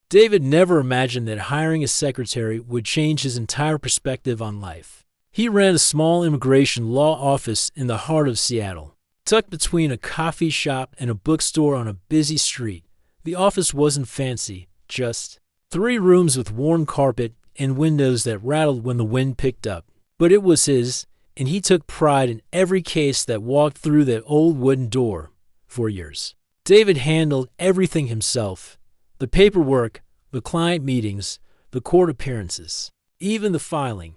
David never imagined that hiring a secretary would change his entire perspective on life. He ran a small immigration law office in the heart of Seattle. Tucked between a coffee shop and a bookstore on a busy street, the office wasn't fancy, just 3 rooms with worn carpet and windows that rattled when the wind picked up. But it was his, and he took pride in every case that walked through that old wooden door. For years, David handled everything himself: the paperwork, the client meetings, the court appearances, even the filing.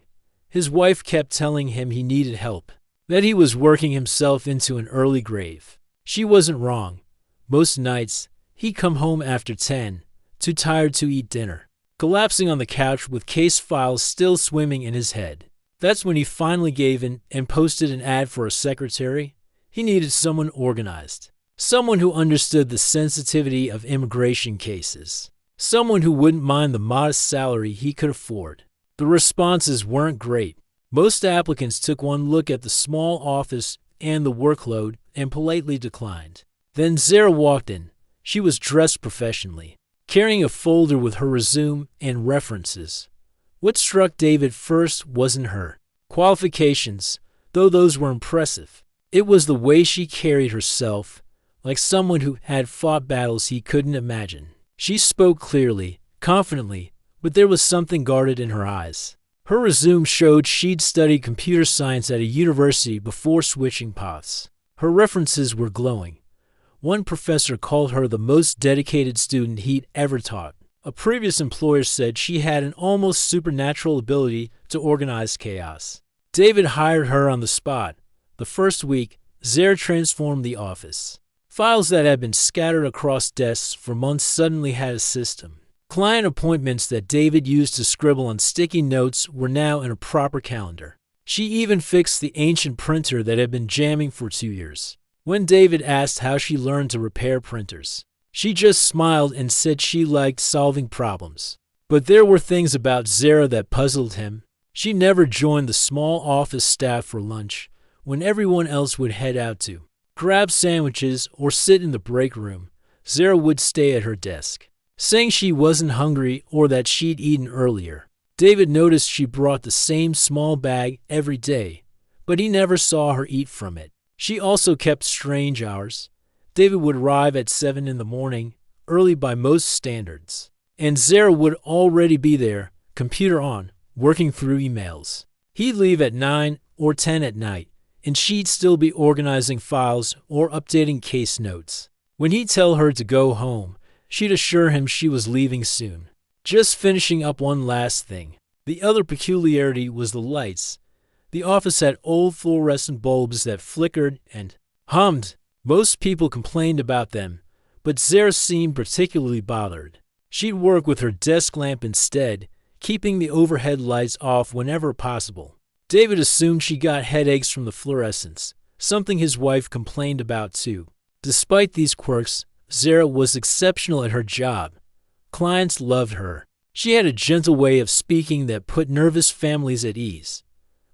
His wife kept telling him he needed help, that he was working himself into an early grave. She wasn't wrong. Most nights, he'd come home after 10, too tired to eat dinner, collapsing on the couch with case files still swimming in his head. That's when he finally gave in and posted an ad for a secretary. He needed someone organized, someone who understood the sensitivity of immigration cases, someone who wouldn't mind the modest salary he could afford. The responses weren't great. Most applicants took one look at the small office and the workload and politely declined. Then Zara walked in. She was dressed professionally, carrying a folder with her resume and references. What struck David first wasn't her qualifications, though those were impressive. It was the way she carried herself, like someone who had fought battles he couldn't imagine. She spoke clearly, confidently, but there was something guarded in her eyes. Her resume showed she'd studied computer science at a university before switching paths. Her references were glowing. One professor called her the most dedicated student he'd ever taught. A previous employer said she had an almost supernatural ability to organize chaos. David hired her on the spot. The first week, Zara transformed the office. Files that had been scattered across desks for months suddenly had a system. Client appointments that David used to scribble on sticky notes were now in a proper calendar. She even fixed the ancient printer that had been jamming for 2 years. When David asked how she learned to repair printers, she just smiled and said she liked solving problems. But there were things about Zara that puzzled him. She never joined the small office staff for lunch when everyone else would head out to grab sandwiches or sit in the break room. Zara would stay at her desk, saying she wasn't hungry or that she'd eaten earlier. David noticed she brought the same small bag every day, but he never saw her eat from it. She also kept strange hours. David would arrive at 7 in the morning, early by most standards, and Zara would already be there, computer on, working through emails. He'd leave at 9 or 10 at night, and she'd still be organizing files or updating case notes. When he'd tell her to go home, she'd assure him she was leaving soon, just finishing up one last thing. The other peculiarity was the lights. The office had old fluorescent bulbs that flickered and hummed. Most people complained about them, but Zara seemed particularly bothered. She'd work with her desk lamp instead, keeping the overhead lights off whenever possible. David assumed she got headaches from the fluorescence, something his wife complained about too. Despite these quirks, Zara was exceptional at her job. Clients loved her. She had a gentle way of speaking that put nervous families at ease.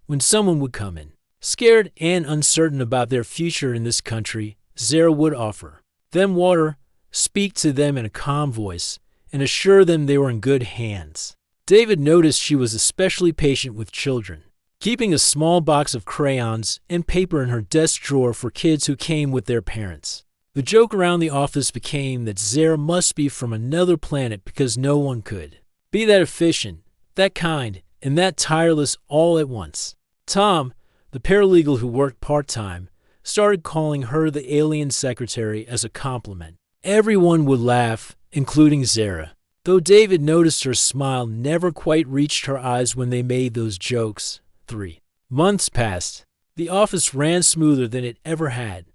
When someone would come in, scared and uncertain about their future in this country, Zara would offer them water, speak to them in a calm voice, and assure them they were in good hands. David noticed she was especially patient with children, keeping a small box of crayons and paper in her desk drawer for kids who came with their parents. The joke around the office became that Zara must be from another planet because no one could be that efficient, that kind, and that tireless all at once. Tom, the paralegal who worked part-time, started calling her the alien secretary as a compliment. Everyone would laugh, including Zara, though David noticed her smile never quite reached her eyes when they made those jokes. 3 months passed. The office ran smoother than it ever had.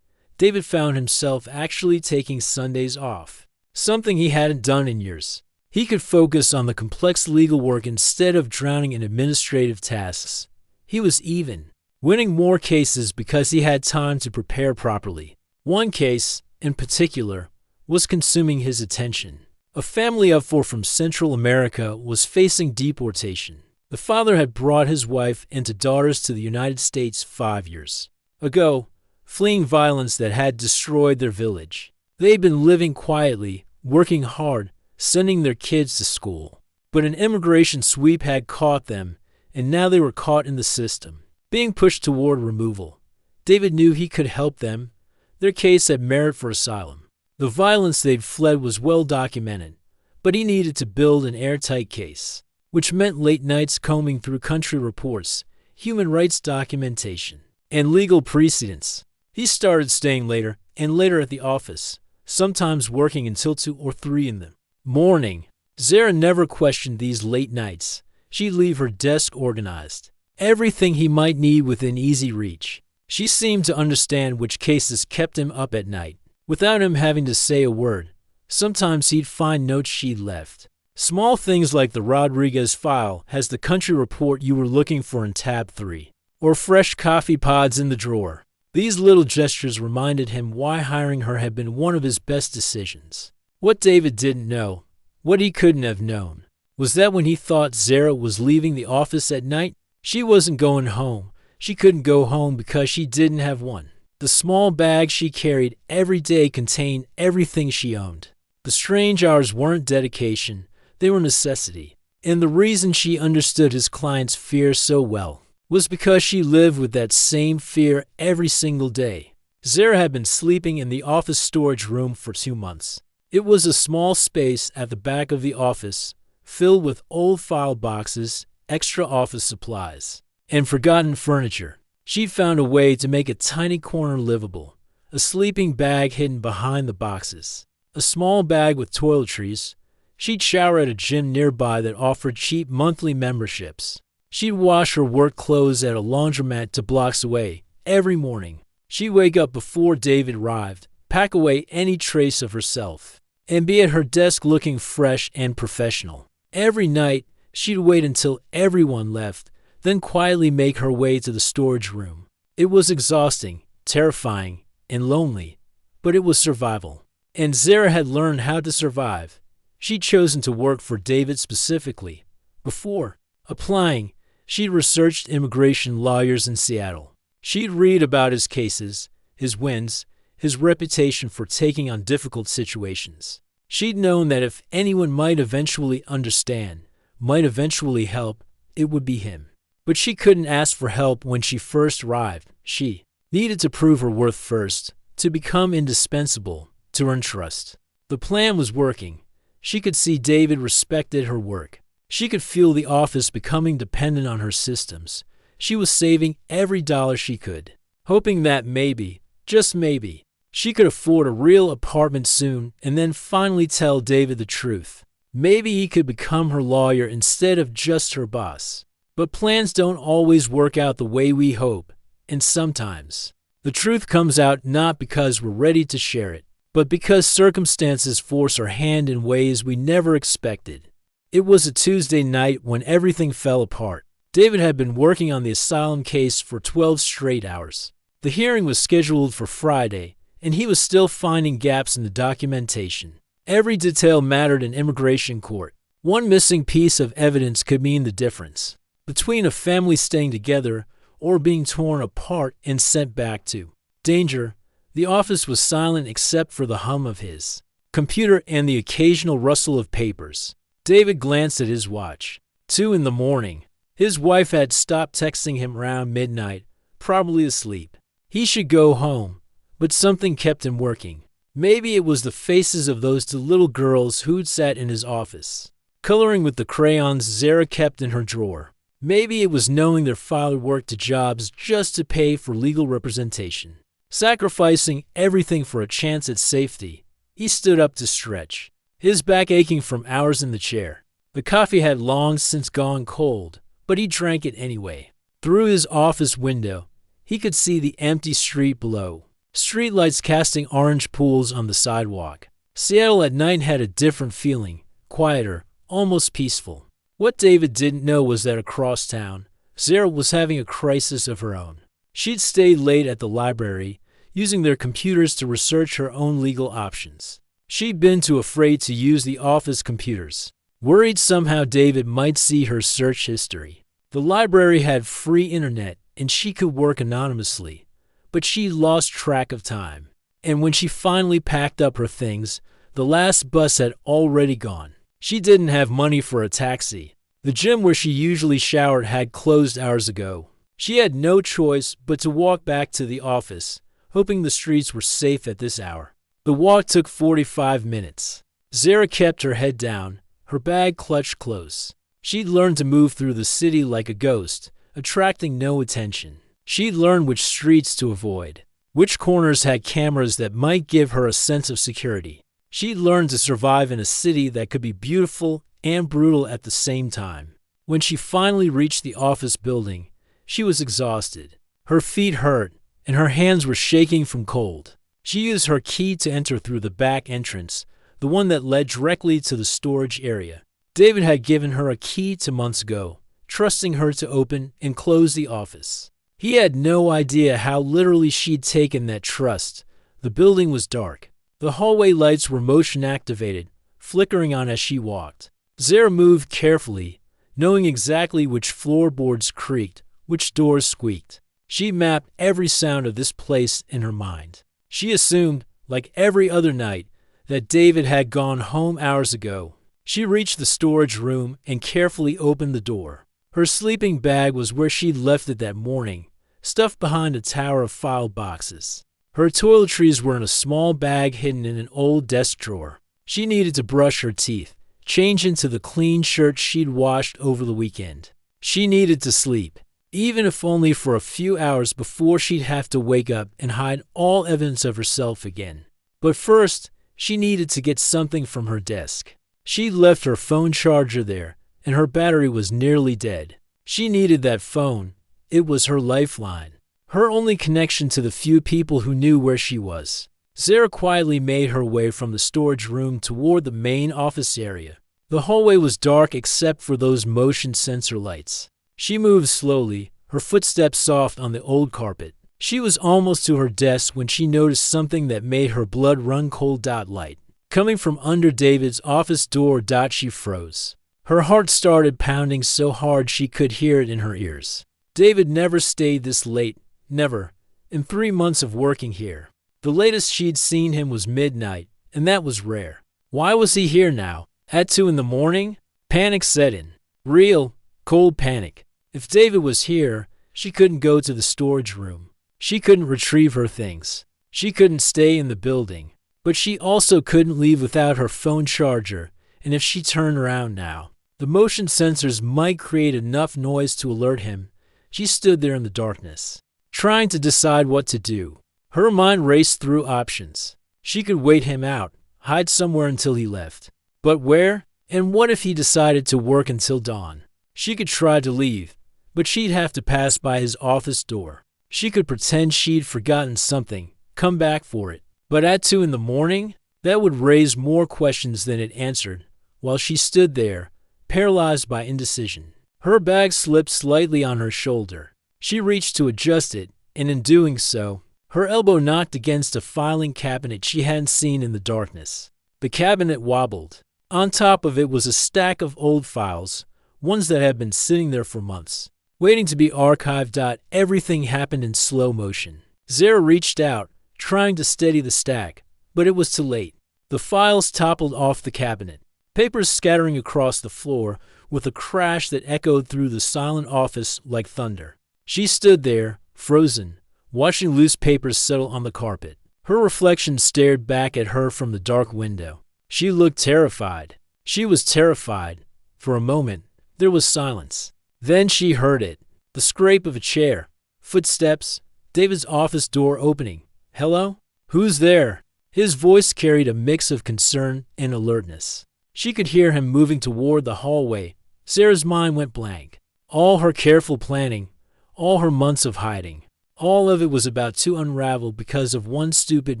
David found himself actually taking Sundays off, something he hadn't done in years. He could focus on the complex legal work instead of drowning in administrative tasks. He was even, winning more cases because he had time to prepare properly. One case, in particular, was consuming his attention. A family of 4 from Central America was facing deportation. The father had brought his wife and 2 daughters to the United States 5 years ago, fleeing violence that had destroyed their village. They'd been living quietly, working hard, sending their kids to school. But an immigration sweep had caught them, and now they were caught in the system, being pushed toward removal. David knew he could help them. Their case had merit for asylum. The violence they'd fled was well documented, but he needed to build an airtight case, which meant late nights combing through country reports, human rights documentation, and legal precedents. He started staying later and later at the office, sometimes working until 2 or 3 in the morning. Zara never questioned these late nights. She'd leave her desk organized, everything he might need within easy reach. She seemed to understand which cases kept him up at night, without him having to say a word. Sometimes he'd find notes she'd left. Small things like the Rodriguez file has the country report you were looking for in tab 3, or fresh coffee pods in the drawer. These little gestures reminded him why hiring her had been one of his best decisions. What David didn't know, what he couldn't have known, was that when he thought Zara was leaving the office at night, she wasn't going home. She couldn't go home because she didn't have one. The small bag she carried every day contained everything she owned. The strange hours weren't dedication, they were necessity. And the reason she understood his client's fear so well was because she lived with that same fear every single day. Zara had been sleeping in the office storage room for 2 months. It was a small space at the back of the office, filled with old file boxes, extra office supplies, and forgotten furniture. She'd found a way to make a tiny corner livable, a sleeping bag hidden behind the boxes, a small bag with toiletries. She'd shower at a gym nearby that offered cheap monthly memberships. She'd wash her work clothes at a laundromat 2 blocks away every morning. She'd wake up before David arrived, pack away any trace of herself, and be at her desk looking fresh and professional. Every night, she'd wait until everyone left, then quietly make her way to the storage room. It was exhausting, terrifying, and lonely, but it was survival. And Zara had learned how to survive. She'd chosen to work for David specifically. Before applying, she'd researched immigration lawyers in Seattle. She'd read about his cases, his wins, his reputation for taking on difficult situations. She'd known that if anyone might eventually understand, might eventually help, it would be him. But she couldn't ask for help when she first arrived. She needed to prove her worth first, to become indispensable, to earn trust. The plan was working. She could see David respected her work. She could feel the office becoming dependent on her systems. She was saving every dollar she could, hoping that maybe, just maybe, she could afford a real apartment soon and then finally tell David the truth. Maybe he could become her lawyer instead of just her boss. But plans don't always work out the way we hope, and sometimes the truth comes out not because we're ready to share it, but because circumstances force our hand in ways we never expected. It was a Tuesday night when everything fell apart. David had been working on the asylum case for 12 straight hours. The hearing was scheduled for Friday, and he was still finding gaps in the documentation. Every detail mattered in immigration court. One missing piece of evidence could mean the difference between a family staying together or being torn apart and sent back to danger. The office was silent except for the hum of his computer and the occasional rustle of papers. David glanced at his watch. 2 in the morning. His wife had stopped texting him around midnight, probably asleep. He should go home, but something kept him working. Maybe it was the faces of those 2 little girls who'd sat in his office, coloring with the crayons Zara kept in her drawer. Maybe it was knowing their father worked 2 jobs just to pay for legal representation. Sacrificing everything for a chance at safety, he stood up to stretch, his back aching from hours in the chair. The coffee had long since gone cold, but he drank it anyway. Through his office window, he could see the empty street below, streetlights casting orange pools on the sidewalk. Seattle at night had a different feeling, quieter, almost peaceful. What David didn't know was that across town, Zara was having a crisis of her own. She'd stayed late at the library, using their computers to research her own legal options. She'd been too afraid to use the office computers, worried somehow David might see her search history. The library had free internet, and she could work anonymously, but she lost track of time. And when she finally packed up her things, The last bus had already gone. She didn't have money for a taxi. The gym where she usually showered had closed hours ago. She had no choice but to walk back to the office, hoping the streets were safe at this hour. The walk took 45 minutes. Zara kept her head down, her bag clutched close. She'd learned to move through the city like a ghost, attracting no attention. She'd learned which streets to avoid, which corners had cameras that might give her a sense of security. She'd learned to survive in a city that could be beautiful and brutal at the same time. When she finally reached the office building, she was exhausted. Her feet hurt, and her hands were shaking from cold. She used her key to enter through the back entrance, the one that led directly to the storage area. David had given her a key 2 months ago, trusting her to open and close the office. He had no idea how literally she'd taken that trust. The building was dark. The hallway lights were motion-activated, flickering on as she walked. Zara moved carefully, knowing exactly which floorboards creaked, which doors squeaked. She mapped every sound of this place in her mind. She assumed, like every other night, that David had gone home hours ago. She reached the storage room and carefully opened the door. Her sleeping bag was where she'd left it that morning, stuffed behind a tower of file boxes. Her toiletries were in a small bag hidden in an old desk drawer. She needed to brush her teeth, change into the clean shirt she'd washed over the weekend. She needed to sleep, even if only for a few hours before she'd have to wake up and hide all evidence of herself again. But first, she needed to get something from her desk. She'd left her phone charger there, and her battery was nearly dead. She needed that phone. It was her lifeline, her only connection to the few people who knew where she was. Zara quietly made her way from the storage room toward the main office area. The hallway was dark except for those motion sensor lights. She moved slowly, her footsteps soft on the old carpet. She was almost to her desk when she noticed something that made her blood run cold. Light coming from under David's office door. She froze. Her heart started pounding so hard she could hear it in her ears. David never stayed this late, never, in 3 months of working here. The latest she'd seen him was midnight, and that was rare. Why was he here now, at 2 in the morning? Panic set in. Real, cold panic. If David was here, she couldn't go to the storage room. She couldn't retrieve her things. She couldn't stay in the building. But she also couldn't leave without her phone charger, and if she turned around now, the motion sensors might create enough noise to alert him. She stood there in the darkness, trying to decide what to do. Her mind raced through options. She could wait him out, hide somewhere until he left. But where? And what if he decided to work until dawn? She could try to leave, but she'd have to pass by his office door. She could pretend she'd forgotten something, come back for it. But at 2 in the morning, that would raise more questions than it answered, while she stood there, paralyzed by indecision. Her bag slipped slightly on her shoulder. She reached to adjust it, and in doing so, her elbow knocked against a filing cabinet she hadn't seen in the darkness. The cabinet wobbled. On top of it was a stack of old files, ones that had been sitting there for months, waiting to be archived. Everything happened in slow motion. Zara reached out, trying to steady the stack, but it was too late. The files toppled off the cabinet, papers scattering across the floor with a crash that echoed through the silent office like thunder. She stood there, frozen, watching loose papers settle on the carpet. Her reflection stared back at her from the dark window. She looked terrified. She was terrified. For a moment, there was silence. Then she heard it. The scrape of a chair. Footsteps. David's office door opening. Hello? Who's there? His voice carried a mix of concern and alertness. She could hear him moving toward the hallway. Sarah's mind went blank. All her careful planning, all her months of hiding, all of it was about to unravel because of one stupid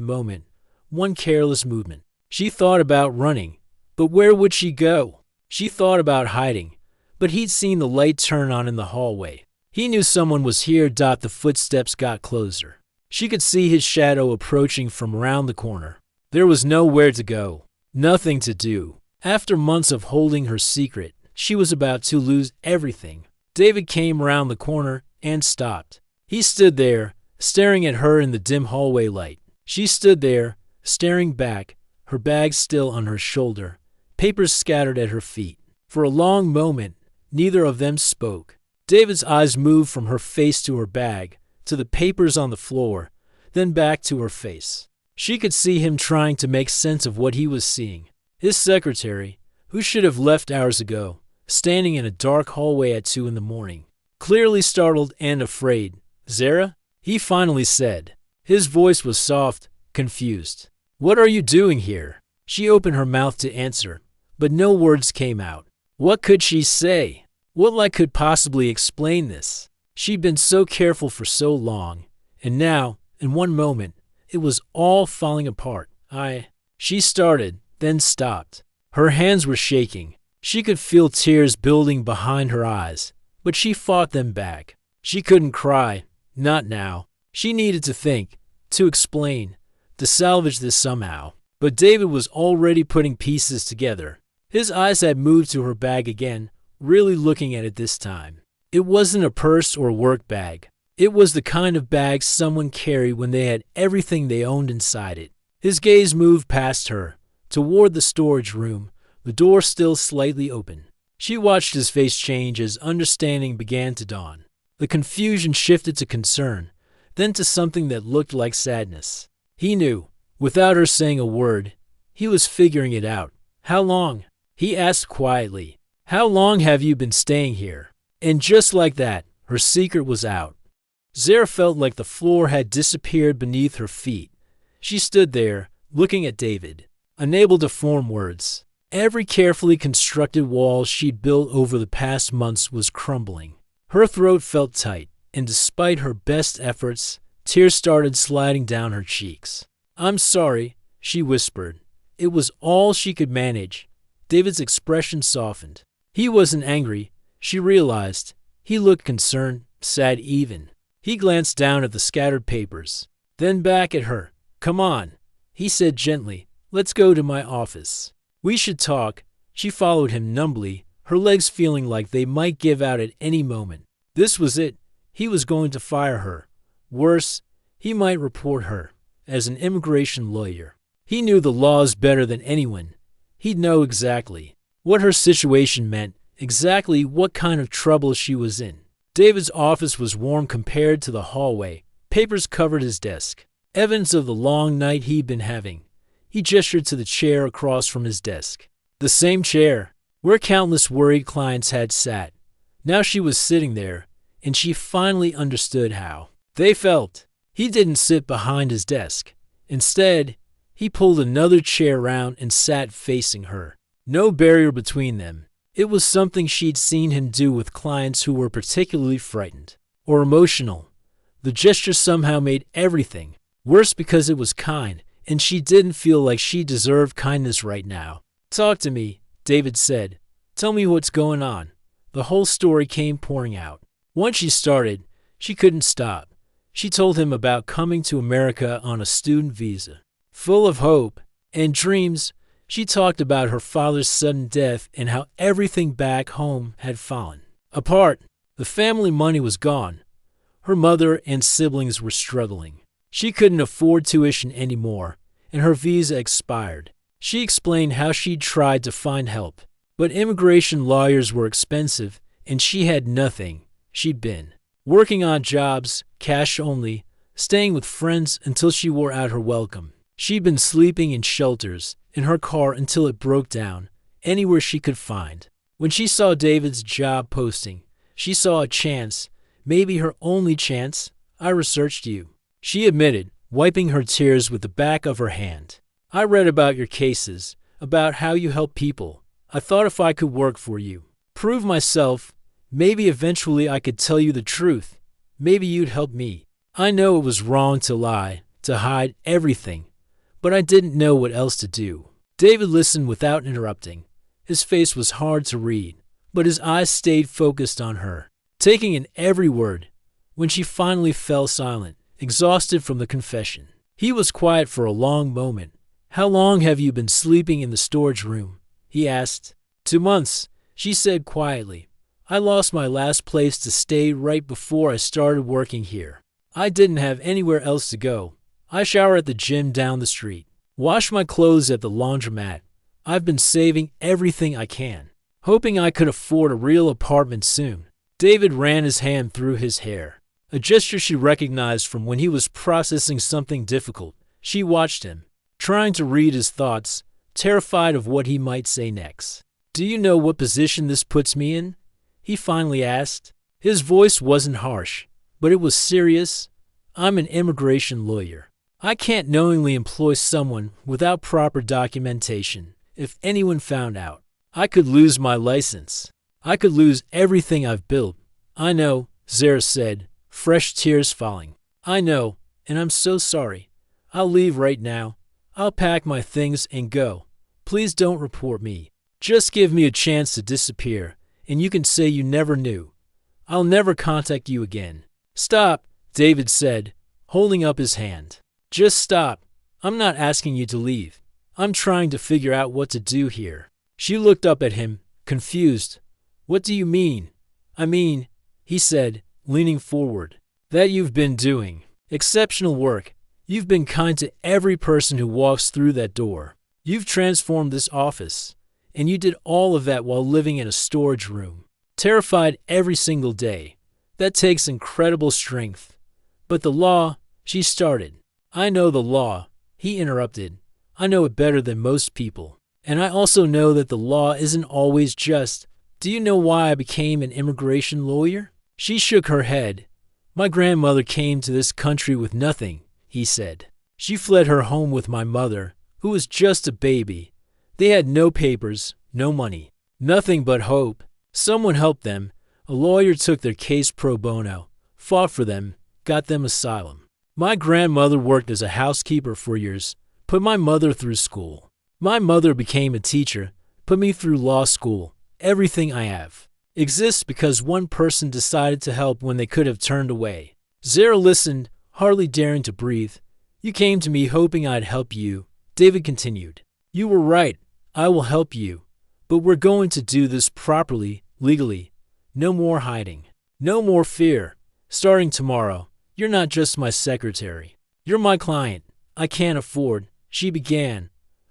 moment, one careless movement. She thought about running, but where would she go? She thought about hiding, but he'd seen the light turn on in the hallway. He knew someone was here. The footsteps got closer. She could see his shadow approaching from around the corner. There was nowhere to go, nothing to do. After months of holding her secret, she was about to lose everything. David came around the corner and stopped. He stood there, staring at her in the dim hallway light. She stood there, staring back, her bag still on her shoulder, papers scattered at her feet. For a long moment, neither of them spoke. David's eyes moved from her face to her bag, to the papers on the floor, then back to her face. She could see him trying to make sense of what he was seeing. His secretary, who should have left hours ago, standing in a dark hallway at 2 in the morning. Clearly startled and afraid. "Zara?" he finally said. His voice was soft, confused. "What are you doing here?" She opened her mouth to answer, but no words came out. What could she say? What lie could possibly explain this? She'd been so careful for so long, and now, in one moment, it was all falling apart. She started, then stopped. Her hands were shaking. She could feel tears building behind her eyes, but she fought them back. She couldn't cry, not now. She needed to think, to explain, to salvage this somehow. But David was already putting pieces together. His eyes had moved to her bag again, really looking at it this time. It wasn't a purse or work bag. It was the kind of bag someone carried when they had everything they owned inside it. His gaze moved past her, toward the storage room, the door still slightly open. She watched his face change as understanding began to dawn. The confusion shifted to concern, then to something that looked like sadness. He knew, without her saying a word, he was figuring it out. "How long?" he asked quietly. "How long have you been staying here?" And just like that, her secret was out. Zara felt like the floor had disappeared beneath her feet. She stood there, looking at David, unable to form words. Every carefully constructed wall she'd built over the past months was crumbling. Her throat felt tight, and despite her best efforts, tears started sliding down her cheeks. "I'm sorry," she whispered. It was all she could manage. David's expression softened. He wasn't angry, she realized. He looked concerned, sad even. He glanced down at the scattered papers, then back at her. "Come on," he said gently. "Let's go to my office. We should talk." She followed him numbly, her legs feeling like they might give out at any moment. This was it. He was going to fire her. Worse, he might report her as an immigration lawyer. He knew the laws better than anyone. He'd know exactly what her situation meant, exactly what kind of trouble she was in. David's office was warm compared to the hallway. Papers covered his desk, evidence of the long night he'd been having. He gestured to the chair across from his desk. The same chair, where countless worried clients had sat. Now she was sitting there, and she finally understood how they felt. He didn't sit behind his desk. Instead, he pulled another chair round and sat facing her. No barrier between them. It was something she'd seen him do with clients who were particularly frightened or emotional. The gesture somehow made everything worse because it was kind, and she didn't feel like she deserved kindness right now. "Talk to me," David said. "Tell me what's going on." The whole story came pouring out. Once she started, she couldn't stop. She told him about coming to America on a student visa. Full of hope and dreams, she talked about her father's sudden death and how everything back home had fallen apart. The family money was gone. Her mother and siblings were struggling. She couldn't afford tuition anymore, and her visa expired. She explained how she'd tried to find help, but immigration lawyers were expensive, and she had nothing. She'd been working odd jobs, cash only, staying with friends until she wore out her welcome. She'd been sleeping in shelters, in her car until it broke down, anywhere she could find. When she saw David's job posting, she saw a chance, maybe her only chance. "I researched you," she admitted, wiping her tears with the back of her hand. "I read about your cases, about how you help people. I thought if I could work for you, prove myself, maybe eventually I could tell you the truth. Maybe you'd help me. I know it was wrong to lie, to hide everything, but I didn't know what else to do." David listened without interrupting. His face was hard to read, but his eyes stayed focused on her, taking in every word. When she finally fell silent, exhausted from the confession, he was quiet for a long moment. "How long have you been sleeping in the storage room?" he asked. 2 months, she said quietly. "I lost my last place to stay right before I started working here. I didn't have anywhere else to go. I shower at the gym down the street." Wash my clothes at the laundromat. I've been saving everything I can, hoping I could afford a real apartment soon. David ran his hand through his hair, a gesture she recognized from when he was processing something difficult. She watched him, trying to read his thoughts, terrified of what he might say next. "Do you know what position this puts me in?" he finally asked. His voice wasn't harsh, but it was serious. "I'm an immigration lawyer. I can't knowingly employ someone without proper documentation. If anyone found out, I could lose my license. I could lose everything I've built." "I know," Zara said, fresh tears falling. "I know, and I'm so sorry. I'll leave right now. I'll pack my things and go. Please don't report me. Just give me a chance to disappear, and you can say you never knew. I'll never contact you again." "Stop," David said, holding up his hand. "Just stop. I'm not asking you to leave. I'm trying to figure out what to do here." She looked up at him, confused. "What do you mean?" "I mean," he said, leaning forward, "that you've been doing exceptional work. You've been kind to every person who walks through that door. You've transformed this office, and you did all of that while living in a storage room, terrified every single day. That takes incredible strength." "But the law," she started. "I know the law," he interrupted. "I know it better than most people. And I also know that the law isn't always just. Do you know why I became an immigration lawyer?" She shook her head. "My grandmother came to this country with nothing," he said. "She fled her home with my mother, who was just a baby. They had no papers, no money, nothing but hope. Someone helped them. A lawyer took their case pro bono, fought for them, got them asylum. My grandmother worked as a housekeeper for years, put my mother through school. My mother became a teacher, put me through law school. Everything I have exists because one person decided to help when they could have turned away." Zara listened, hardly daring to breathe. "You came to me hoping I'd help you," David continued. "You were right. I will help you. But we're going to do this properly, legally. No more hiding. No more fear. Starting tomorrow, you're not just my secretary. You're my client. I can't afford," she began.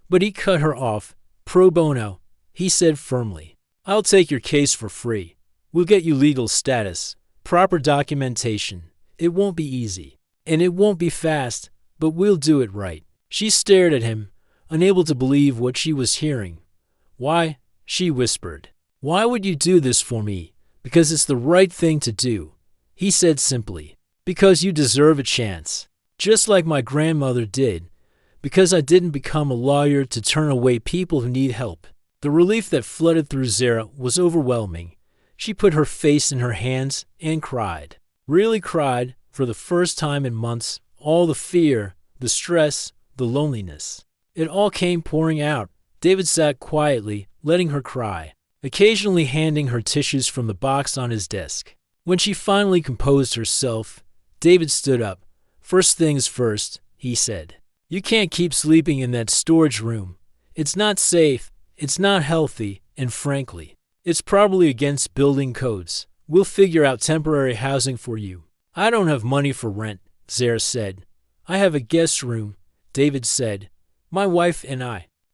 But he cut her off. "Pro bono," he said firmly. "I'll take your case for free. We'll get you legal status, proper documentation. It won't be easy, and it won't be fast, but we'll do it right." She stared at him, unable to believe what she was hearing. "Why?" she whispered. "Why would you do this for me?" "Because it's the right thing to do," he said simply. "Because you deserve a chance, just like my grandmother did. Because I didn't become a lawyer to turn away people who need help." The relief that flooded through Zara was overwhelming. She put her face in her hands and cried. Really cried, for the first time in months. All the fear, the stress, the loneliness. It all came pouring out. David sat quietly, letting her cry, occasionally handing her tissues from the box on his desk. When she finally composed herself, David stood up. "First things first," he said. "You can't keep sleeping in that storage room. It's not safe, it's not healthy, and frankly, it's probably against building codes. We'll figure out temporary housing for you." "I don't have money for rent," Zara said. "I have a guest room," David said. "My wife and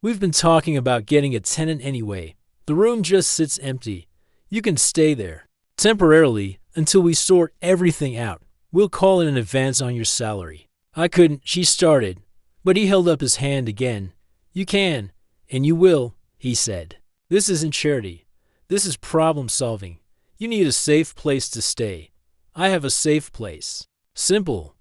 we've been talking about getting a tenant anyway. The room just sits empty. You can stay there temporarily until we sort everything out. We'll call it an advance on your salary." "I couldn't," she started, but he held up his hand again. "You can, and you will," he said. "This isn't charity. This is problem solving. You need a safe place to stay. I have a safe place." Simple.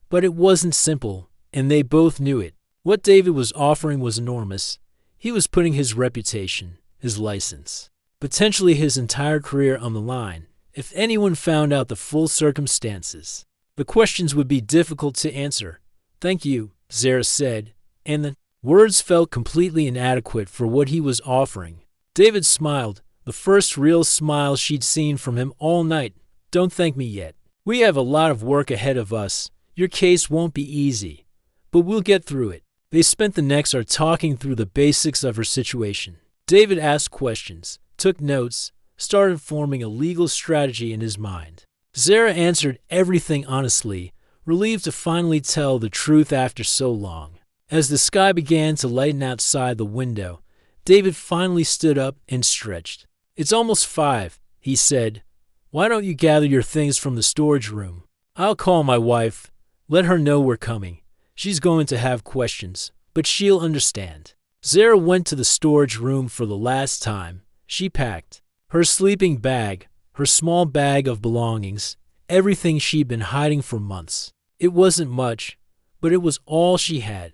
But it wasn't simple, and they both knew it. What David was offering was enormous. He was putting his reputation, his license, potentially his entire career on the line. If anyone found out the full circumstances, the questions would be difficult to answer. "Thank you," Zara said, and the words felt completely inadequate for what he was offering. David smiled, the first real smile she'd seen from him all night. "Don't thank me yet. We have a lot of work ahead of us. Your case won't be easy, but we'll get through it." They spent the next hour talking through the basics of her situation. David asked questions, took notes, started forming a legal strategy in his mind. Zara answered everything honestly, relieved to finally tell the truth after so long. As the sky began to lighten outside the window, David finally stood up and stretched. "It's almost 5, he said. "Why don't you gather your things from the storage room? I'll call my wife. Let her know we're coming. She's going to have questions, but she'll understand." Zara went to the storage room for the last time. She packed her sleeping bag, her small bag of belongings, everything she'd been hiding for months. It wasn't much, but it was all she had.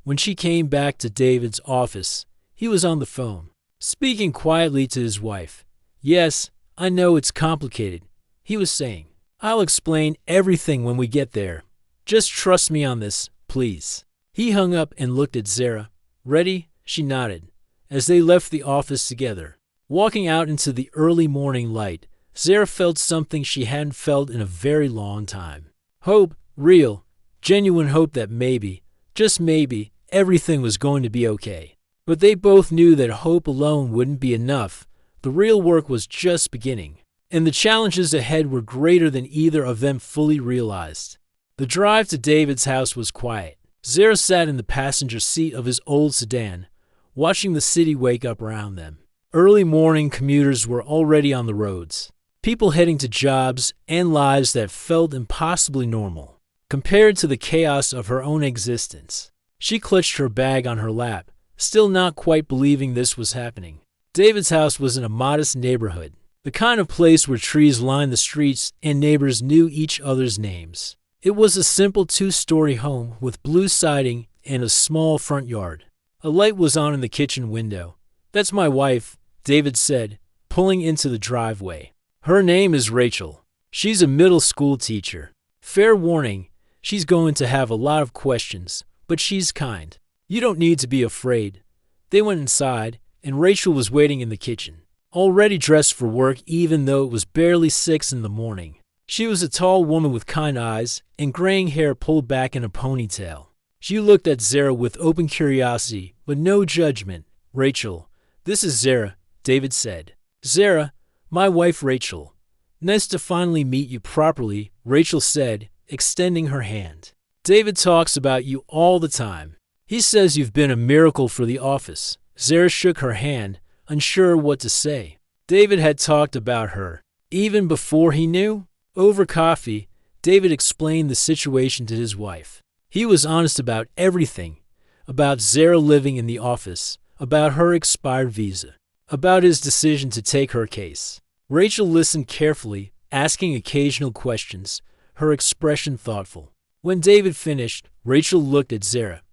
When she came back to David's office, he was on the phone, speaking quietly to his wife. "Yes, I know it's complicated," he was saying. "I'll explain everything when we get there. Just trust me on this, please." He hung up and looked at Zara. "Ready?" She nodded, as they left the office together. Walking out into the early morning light, Zara felt something she hadn't felt in a very long time. Hope, real, genuine hope that maybe, just maybe, everything was going to be okay. But they both knew that hope alone wouldn't be enough. The real work was just beginning, and the challenges ahead were greater than either of them fully realized. The drive to David's house was quiet. Zara sat in the passenger seat of his old sedan, watching the city wake up around them. Early morning commuters were already on the roads, people heading to jobs and lives that felt impossibly normal, compared to the chaos of her own existence. She clutched her bag on her lap, still not quite believing this was happening. David's house was in a modest neighborhood, the kind of place where trees lined the streets and neighbors knew each other's names. It was a simple 2-story home with blue siding and a small front yard. A light was on in the kitchen window. "That's my wife," David said, pulling into the driveway. "Her name is Rachel. She's a middle school teacher. Fair warning, she's going to have a lot of questions, but she's kind. You don't need to be afraid." They went inside, and Rachel was waiting in the kitchen, already dressed for work even though it was barely 6 in the morning. She was a tall woman with kind eyes and graying hair pulled back in a ponytail. She looked at Zara with open curiosity, but no judgment. "Rachel, this is Zara," David said. "Zara, my wife Rachel. Nice to finally meet you properly," Rachel said, extending her hand. "David talks about you all the time. He says you've been a miracle for the office." Zara shook her hand, unsure what to say. David had talked about her, even before he knew. Over coffee, David explained the situation to his wife. He was honest about everything, about Zara living in the office, about her expired visa, about his decision to take her case. Rachel listened carefully, asking occasional questions, her expression thoughtful. When David finished, Rachel looked at Zara.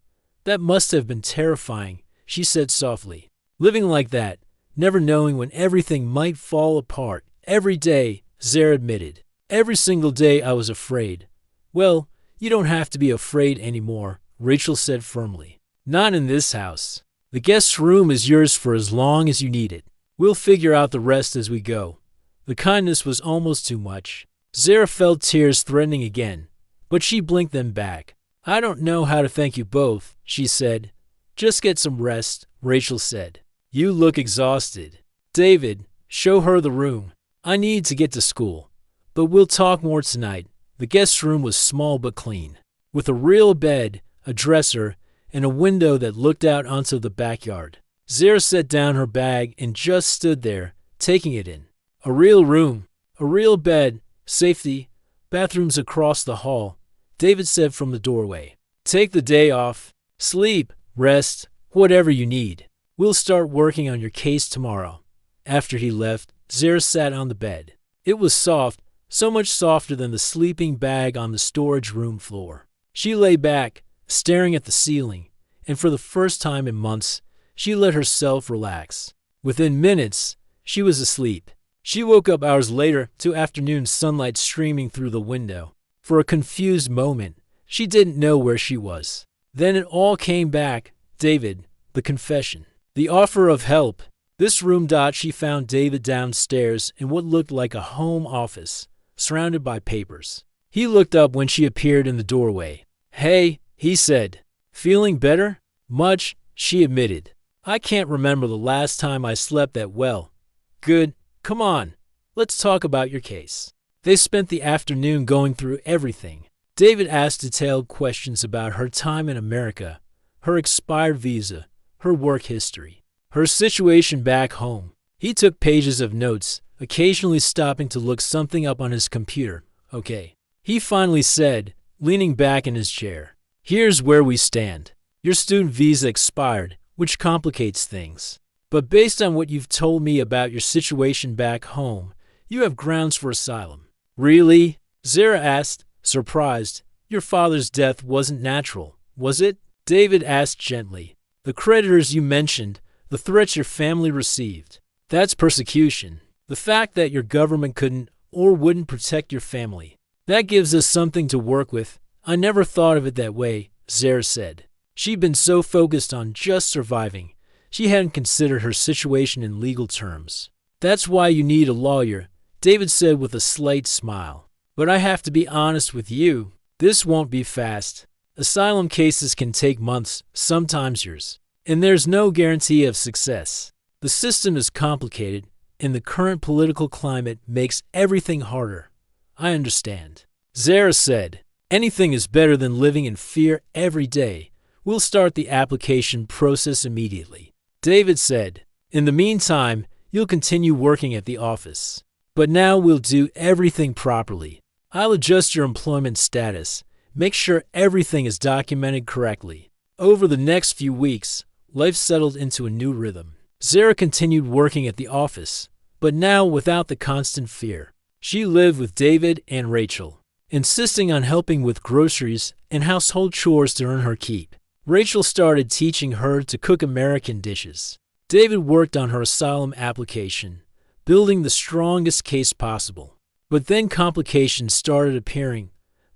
"That must have been terrifying," she said softly. "Living like that, never knowing when everything might fall apart. Every day," Zara admitted. "Every single day I was afraid." "Well, you don't have to be afraid anymore," Rachel said firmly. "Not in this house. The guest room is yours for as long as you need it. We'll figure out the rest as we go." The kindness was almost too much. Zara felt tears threatening again, but she blinked them back. "I don't know how to thank you both," she said. "Just get some rest," Rachel said. "You look exhausted." "David, show her the room. I need to get to school. But we'll talk more tonight." The guest room was small but clean, with a real bed, a dresser, and a window that looked out onto the backyard. Zara set down her bag and just stood there, taking it in. A real room, a real bed, safety, bathrooms across the hall, David said from the doorway. "Take the day off. Sleep, rest, whatever you need. We'll start working on your case tomorrow." After he left, Zara sat on the bed. It was soft, so much softer than the sleeping bag on the storage room floor. She lay back, staring at the ceiling, and for the first time in months, she let herself relax. Within minutes, she was asleep. She woke up hours later to afternoon sunlight streaming through the window. For a confused moment, she didn't know where she was. Then it all came back. David, the confession, the offer of help. This room. She found David downstairs in what looked like a home office, surrounded by papers. He looked up when she appeared in the doorway. "Hey," he said. "Feeling better?" "Much," she admitted. "I can't remember the last time I slept that well." "Good. Come on. Let's talk about your case." They spent the afternoon going through everything. David asked detailed questions about her time in America, her expired visa, her work history, her situation back home. He took pages of notes, occasionally stopping to look something up on his computer. Okay. He finally said, leaning back in his chair, "Here's where we stand. Your student visa expired, which complicates things. But based on what you've told me about your situation back home, you have grounds for asylum." "Really?" Zara asked, surprised. "Your father's death wasn't natural, was it?" David asked gently. "The creditors you mentioned, the threats your family received, that's persecution. The fact that your government couldn't or wouldn't protect your family, that gives us something to work with." "I never thought of it that way," Zara said. She'd been so focused on just surviving, she hadn't considered her situation in legal terms. "That's why you need a lawyer," David said with a slight smile. "But I have to be honest with you, this won't be fast. Asylum cases can take months, sometimes years, and there's no guarantee of success. The system is complicated, and the current political climate makes everything harder." "I understand," Zara said. "Anything is better than living in fear every day. We'll start the application process immediately," David said. "In the meantime, you'll continue working at the office. But now we'll do everything properly. I'll adjust your employment status, make sure everything is documented correctly." Over the next few weeks, life settled into a new rhythm. Zara continued working at the office, but now without the constant fear. She lived with David and Rachel, insisting on helping with groceries and household chores to earn her keep. Rachel started teaching her to cook American dishes. David worked on her asylum application, building the strongest case possible. But then complications started appearing.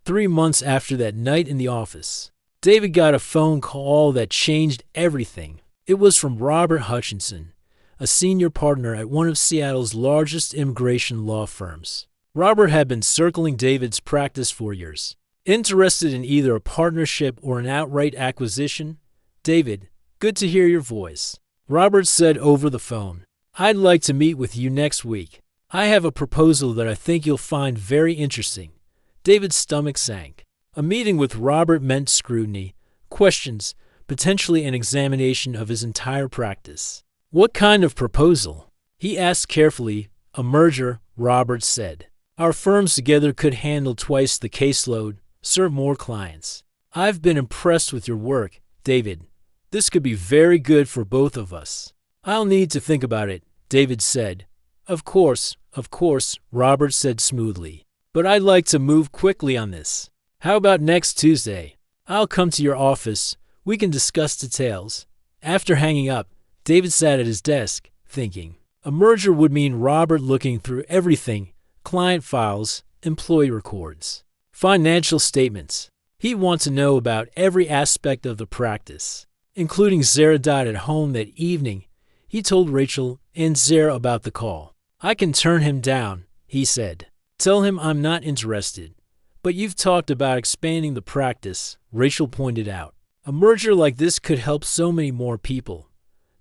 3 months after that night in the office, David got a phone call that changed everything. It was from Robert Hutchinson, a senior partner at one of Seattle's largest immigration law firms. Robert had been circling David's practice for years, interested in either a partnership or an outright acquisition. "David, good to hear your voice," Robert said over the phone. "I'd like to meet with you next week. I have a proposal that I think you'll find very interesting." David's stomach sank. A meeting with Robert meant scrutiny, questions, potentially an examination of his entire practice. "What kind of proposal?" he asked carefully. "A merger," Robert said. "Our firms together could handle twice the caseload, serve more clients." "I've been impressed with your work, David. This could be very good for both of us." "I'll need to think about it," David said. Of course," Robert said smoothly. "But I'd like to move quickly on this. How about next Tuesday? I'll come to your office. We can discuss details." After hanging up, David sat at his desk, thinking. A merger would mean Robert looking through everything: client files, employee records, financial statements. He'd want to know about every aspect of the practice, including Zara died at home that evening. He told Rachel and Zara about the call. "I can turn him down," he said. "Tell him I'm not interested." "But you've talked about expanding the practice," Rachel pointed out. "A merger like this could help so many more people.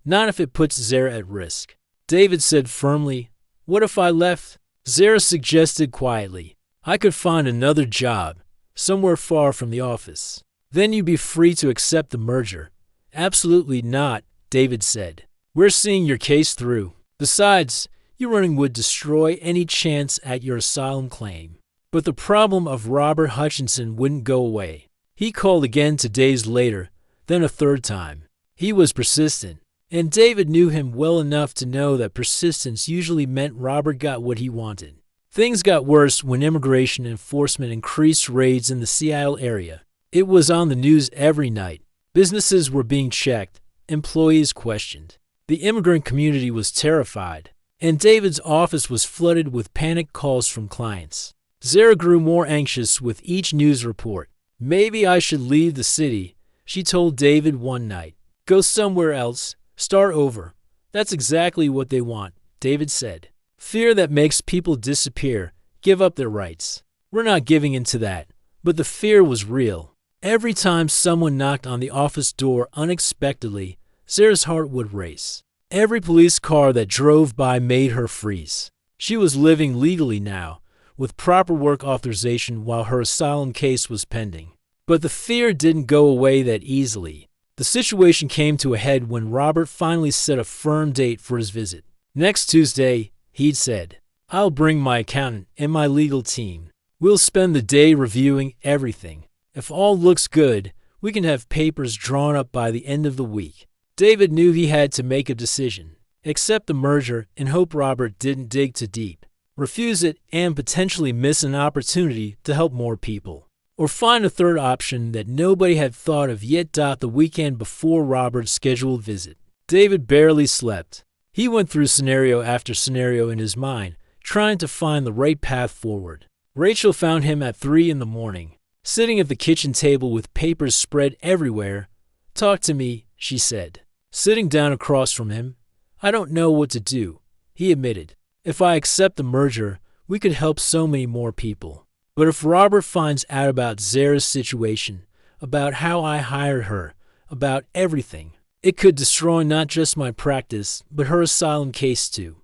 Not if it puts Zara at risk." David said firmly. "What if I left?" Zara suggested quietly. "I could find another job, somewhere far from the office. Then you'd be free to accept the merger." "Absolutely not," David said. "We're seeing your case through. Besides, your running would destroy any chance at your asylum claim." But the problem of Robert Hutchinson wouldn't go away. He called again 2 days later, then a third time. He was persistent, and David knew him well enough to know that persistence usually meant Robert got what he wanted. Things got worse when immigration enforcement increased raids in the Seattle area. It was on the news every night. Businesses were being checked, employees questioned. The immigrant community was terrified, and David's office was flooded with panic calls from clients. Zara grew more anxious with each news report. "Maybe I should leave the city," she told David one night. "Go somewhere else, start over." "That's exactly what they want," David said. "Fear that makes people disappear, give up their rights. We're not giving into that." But the fear was real. Every time someone knocked on the office door unexpectedly, Zara's heart would race. Every police car that drove by made her freeze. She was living legally now, with proper work authorization while her asylum case was pending. But the fear didn't go away that easily. The situation came to a head when Robert finally set a firm date for his visit. Next Tuesday, he'd said, "I'll bring my accountant and my legal team. We'll spend the day reviewing everything. If all looks good, we can have papers drawn up by the end of the week." David knew he had to make a decision: accept the merger and hope Robert didn't dig too deep, refuse it and potentially miss an opportunity to help more people, or find a third option that nobody had thought of yet. The weekend before Robert's scheduled visit, David barely slept. He went through scenario after scenario in his mind, trying to find the right path forward. Rachel found him at 3 in the morning, sitting at the kitchen table with papers spread everywhere. "Talk to me," she said, sitting down across from him. "I don't know what to do," he admitted. "If I accept the merger, we could help so many more people. But if Robert finds out about Zara's situation, about how I hired her, about everything, it could destroy not just my practice, but her asylum case too.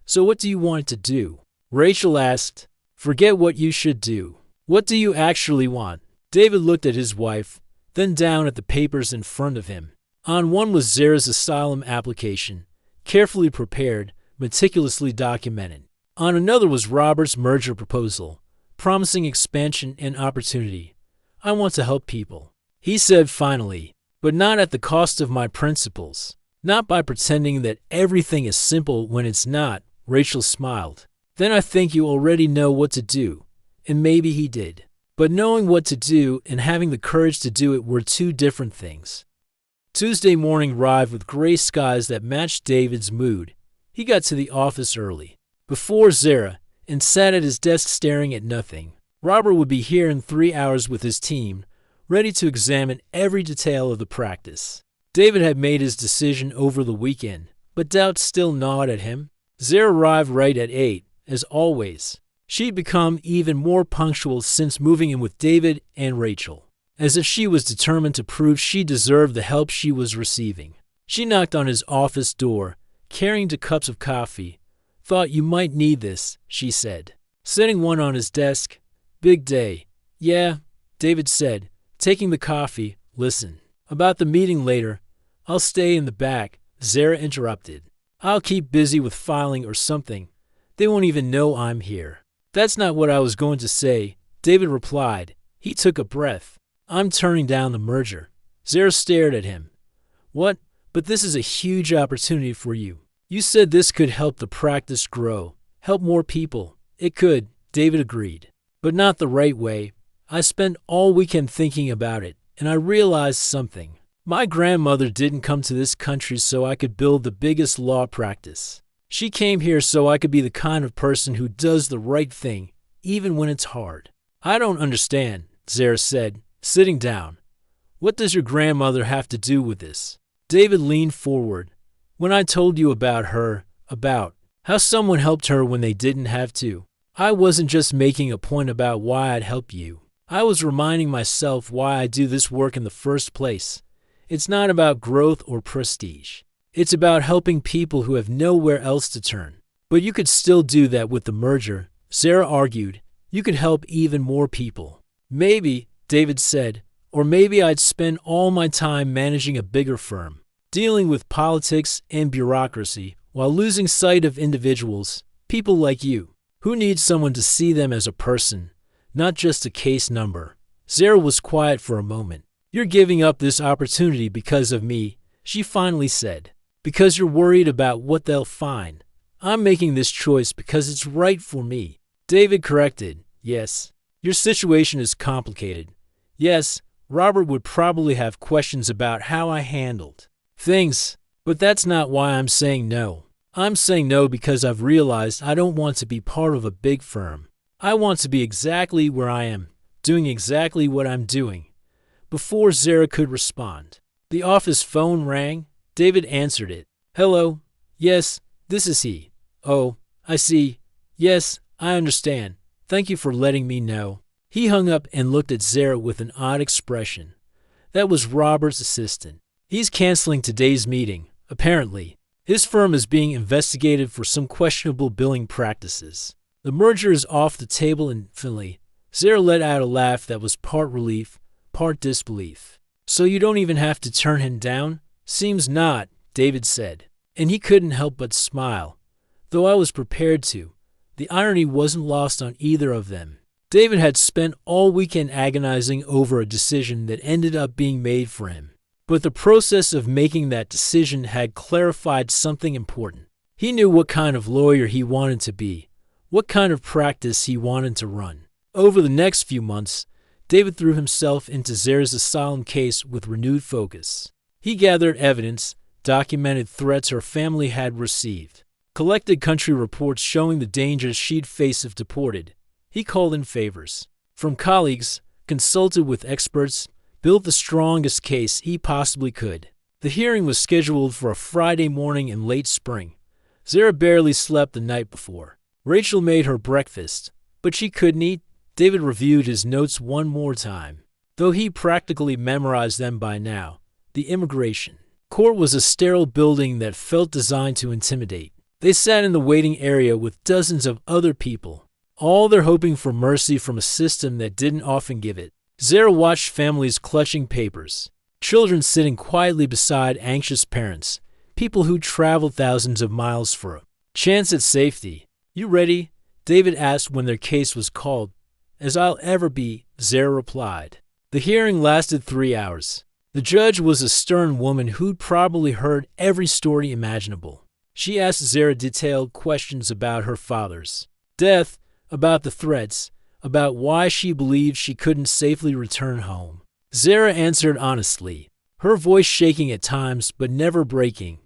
So what do you want to do?" Rachel asked. "Forget what you should do. What do you actually want?" David looked at his wife, then down at the papers in front of him. On one was Zara's asylum application, carefully prepared, meticulously documented. On another was Robert's merger proposal, promising expansion and opportunity. "I want to help people," he said finally, "but not at the cost of my principles. Not by pretending that everything is simple when it's not." Rachel smiled. "Then I think you already know what to do." And maybe he did. But knowing what to do and having the courage to do it were two different things. Tuesday morning arrived with gray skies that matched David's mood. He got to the office early, before Zara, and sat at his desk staring at nothing. Robert would be here in 3 hours with his team, ready to examine every detail of the practice. David had made his decision over the weekend, but doubt still gnawed at him. Zara arrived right at 8, as always. She'd become even more punctual since moving in with David and Rachel, as if she was determined to prove she deserved the help she was receiving. She knocked on his office door, carrying 2 cups of coffee. "Thought you might need this," she said, setting one on his desk. "Big day." "Yeah," David said, taking the coffee. "Listen, about the meeting later, I'll stay in the back," Zara interrupted. "I'll keep busy with filing or something. They won't even know I'm here." "That's not what I was going to say," David replied. He took a breath. "I'm turning down the merger." Zara stared at him. "What? But this is a huge opportunity for you. You said this could help the practice grow, help more people." "It could," David agreed, "but not the right way. I spent all weekend thinking about it, and I realized something. My grandmother didn't come to this country so I could build the biggest law practice. She came here so I could be the kind of person who does the right thing, even when it's hard." "I don't understand," Zara said, sitting down. "What does your grandmother have to do with this?" David leaned forward. "When I told you about her, about how someone helped her when they didn't have to, I wasn't just making a point about why I'd help you. I was reminding myself why I do this work in the first place. It's not about growth or prestige. It's about helping people who have nowhere else to turn. But you could still do that with the merger," Zara argued. "You could help even more people." "Maybe," David said, "or maybe I'd spend all my time managing a bigger firm, dealing with politics and bureaucracy, while losing sight of individuals, people like you, who need someone to see them as a person, not just a case number." Zara was quiet for a moment. "You're giving up this opportunity because of me," she finally said. "Because you're worried about what they'll find. I'm making this choice because it's right for me." David corrected. "Yes, your situation is complicated. Yes, Robert would probably have questions about how I handled things, but that's not why I'm saying no. I'm saying no because I've realized I don't want to be part of a big firm. I want to be exactly where I am, doing exactly what I'm doing." Before Zara could respond, the office phone rang. David answered it. "Hello? Yes, this is he. Oh, I see. Yes, I understand. Thank you for letting me know." He hung up and looked at Zara with an odd expression. That was Robert's assistant. "He's canceling today's meeting, apparently. His firm is being investigated for some questionable billing practices. The merger is off the table indefinitely." Zara let out a laugh that was part relief, part disbelief. So you don't even have to turn him down? Seems not, David said. And he couldn't help but smile, though I was prepared to. The irony wasn't lost on either of them. David had spent all weekend agonizing over a decision that ended up being made for him. But the process of making that decision had clarified something important. He knew what kind of lawyer he wanted to be, what kind of practice he wanted to run. Over the next few months, David threw himself into Zara's asylum case with renewed focus. He gathered evidence, documented threats her family had received, collected country reports showing the dangers she'd face if deported. He called in favors from colleagues, consulted with experts, built the strongest case he possibly could. The hearing was scheduled for a Friday morning in late spring. Zara barely slept the night before. Rachel made her breakfast, but she couldn't eat. David reviewed his notes one more time, though he practically memorized them by now. The immigration court was a sterile building that felt designed to intimidate. They sat in the waiting area with dozens of other people, all they're hoping for mercy from a system that didn't often give it. Zara watched families clutching papers, children sitting quietly beside anxious parents, people who traveled thousands of miles for a chance at safety. "You ready?" David asked when their case was called. "As I'll ever be," Zara replied. The hearing lasted 3 hours. The judge was a stern woman who'd probably heard every story imaginable. She asked Zara detailed questions about her father's death, about the threats, about why she believed she couldn't safely return home. Zara answered honestly, her voice shaking at times but never breaking.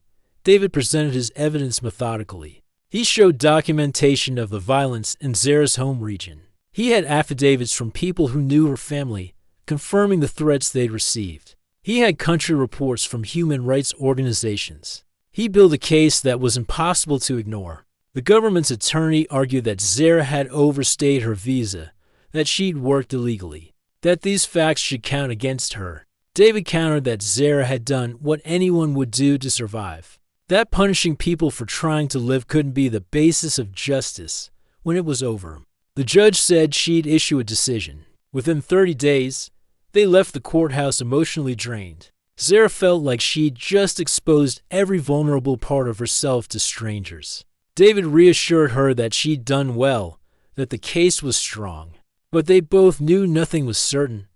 David presented his evidence methodically. He showed documentation of the violence in Zara's home region. He had affidavits from people who knew her family, confirming the threats they'd received. He had country reports from human rights organizations. He built a case that was impossible to ignore. The government's attorney argued that Zara had overstayed her visa, that she'd worked illegally, that these facts should count against her. David countered that Zara had done what anyone would do to survive, that punishing people for trying to live couldn't be the basis of justice when it was over. The judge said she'd issue a decision. Within 30 days, they left the courthouse emotionally drained. Zara felt like she'd just exposed every vulnerable part of herself to strangers. David reassured her that she'd done well, that the case was strong. But they both knew nothing was certain.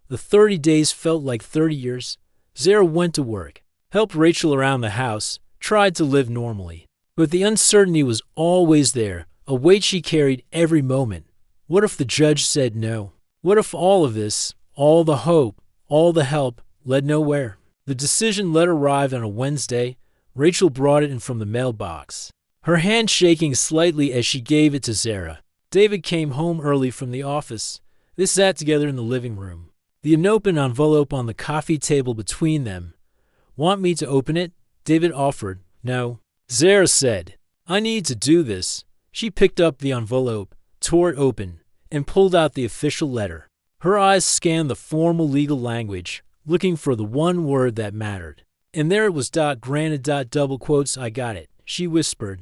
The 30 days felt like 30 years. Zara went to work, helped Rachel around the house, tried to live normally. But the uncertainty was always there, a weight she carried every moment. What if the judge said no? What if all of this, all the hope, all the help, led nowhere? The decision letter arrived on a Wednesday. Rachel brought it in from the mailbox, her hand shaking slightly as she gave it to Zara. David came home early from the office. They sat together in the living room, the unopened envelope on the coffee table between them. "Want me to open it?" David offered. "No," Zara said. "I need to do this." She picked up the envelope, tore it open, and pulled out the official letter. Her eyes scanned the formal legal language, looking for the one word that mattered. And there it was, granted, double quotes, "I got it," she whispered.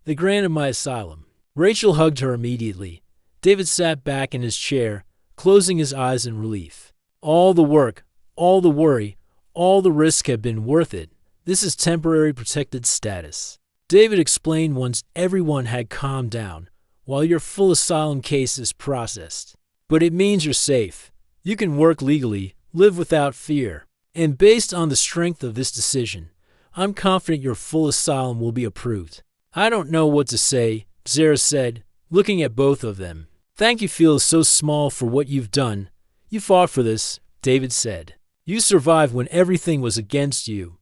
"They granted my asylum." Rachel hugged her immediately. David sat back in his chair, closing his eyes in relief. All the work, all the worry, all the risk had been worth it. This is temporary protected status. David explained once everyone had calmed down, while your full asylum case is processed. But it means you're safe. You can work legally, live without fear. And based on the strength of this decision, I'm confident your full asylum will be approved. "I don't know what to say," Zara said, looking at both of them. "Thank you feels so small for what you've done. You fought for this," David said. "You survived when everything was against you.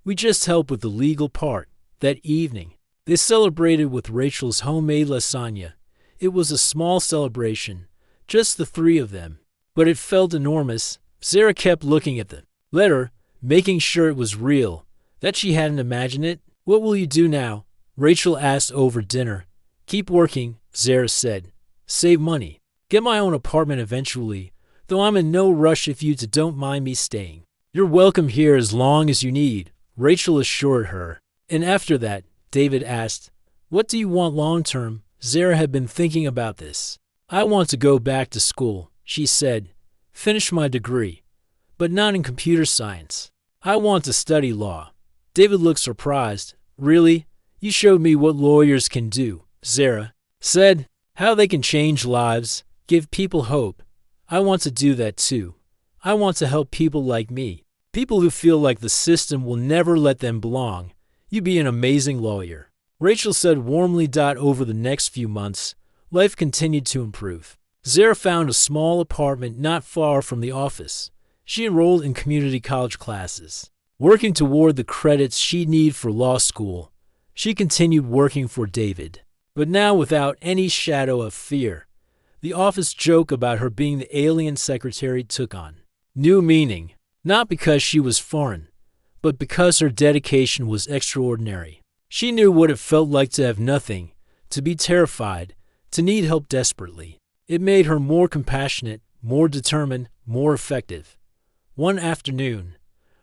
We just helped with the legal part." That evening, they celebrated with Rachel's homemade lasagna. It was a small celebration, just the three of them, but it felt enormous. Zara kept looking at the letter, making sure it was real, that she hadn't imagined it. "What will you do now?" Rachel asked over dinner. "Keep working," Zara said. "Save money. Get my own apartment eventually, though I'm in no rush if you don't mind me staying." "You're welcome here as long as you need," Rachel assured her. "And after that," David asked, "what do you want long-term?" Zara had been thinking about this. "I want to go back to school," she said. "Finish my degree. but not in computer science. I want to study law." David looked surprised. "Really? You showed me what lawyers can do," Zara said. "How they can change lives, give people hope. I want to do that too. I want to help people like me, people who feel like the system will never let them belong. You'd be an amazing lawyer," Rachel said warmly. Over the next few months, life continued to improve. Zara found a small apartment not far from the office. She enrolled in community college classes, working toward the credits she'd need for law school. She continued working for David, but now without any shadow of fear. The office joke about her being the alien secretary took on new meaning, not because she was foreign, but because her dedication was extraordinary. She knew what it felt like to have nothing, to be terrified, to need help desperately. It made her more compassionate, more determined, more effective. One afternoon,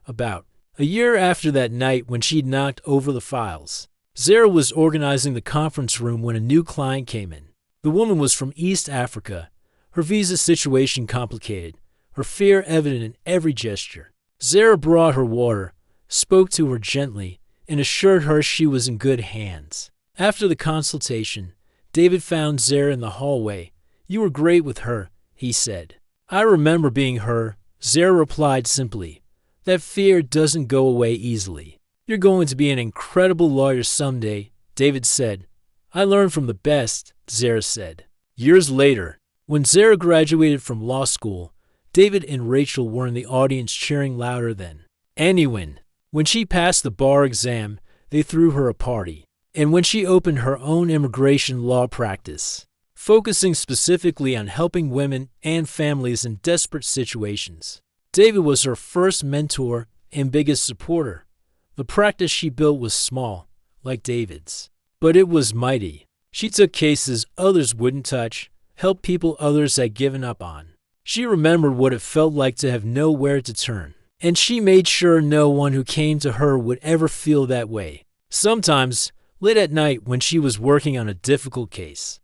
about a year after that night when she'd knocked over the files, Zara was organizing the conference room when a new client came in. The woman was from East Africa, her visa situation complicated, her fear evident in every gesture. Zara brought her water, spoke to her gently, and assured her she was in good hands. After the consultation, David found Zara in the hallway. "You were great with her," he said. "I remember being her," Zara replied simply. "That fear doesn't go away easily." "You're going to be an incredible lawyer someday," David said. "I learned from the best," Zara said. Years later, when Zara graduated from law school, David and Rachel were in the audience cheering louder than anyone. When she passed the bar exam, they threw her a party. And when she opened her own immigration law practice, focusing specifically on helping women and families in desperate situations, David was her first mentor and biggest supporter. The practice she built was small, like David's, but it was mighty. She took cases others wouldn't touch, helped people others had given up on. She remembered what it felt like to have nowhere to turn, and she made sure no one who came to her would ever feel that way. Sometimes, late at night when she was working on a difficult case,